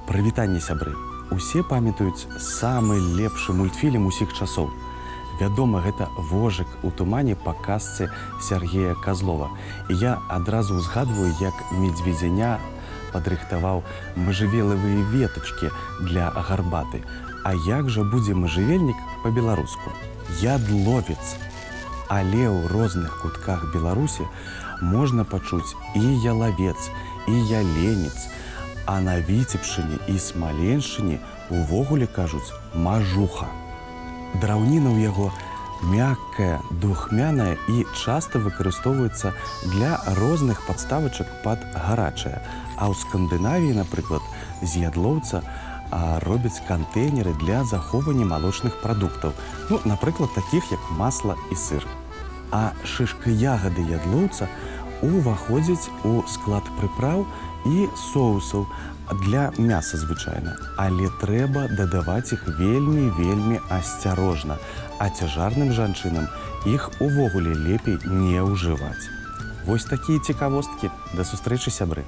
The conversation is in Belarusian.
Прывітанне, сябры. Усе памятаюць самы лепшы мультфільм усіх часоў. Вядома, гэта «Вожык у тумане» па казцы Сергея Козлова. І я адразу ўзгадваю, як медведзяня падрыхтаваў можжевелавыя ветачкі для гарбаты. А як жа будзе можжевельнік па-беларуску? Ядловец. Але ў розных кутках Беларусі можна пачуць і ялавец, і яленец, а на Віцебшчыне і Смаленшчыне увогуле кажуць мажуха. Драўніна ў яго мяккая, духмяная і часта выкарыстоўваецца для розных падставачак пад гарачае. А ў Скандынавіі, напрыклад, з ядлоўца робяць кантэйнеры для захоўвання малочных прадуктаў. Ну, напрыклад, такіх як масла і сыр. А шышка ягады ядлоўца уваходзіць у склад прыпраў і соусаў для мяса звычайна. Але трэба дадаваць іх вельмі асцярожна, а цяжарным жанчынам іх увогуле лепей не ўжываць. Вось такія цікавосткі. Да сустрэчы, сябры!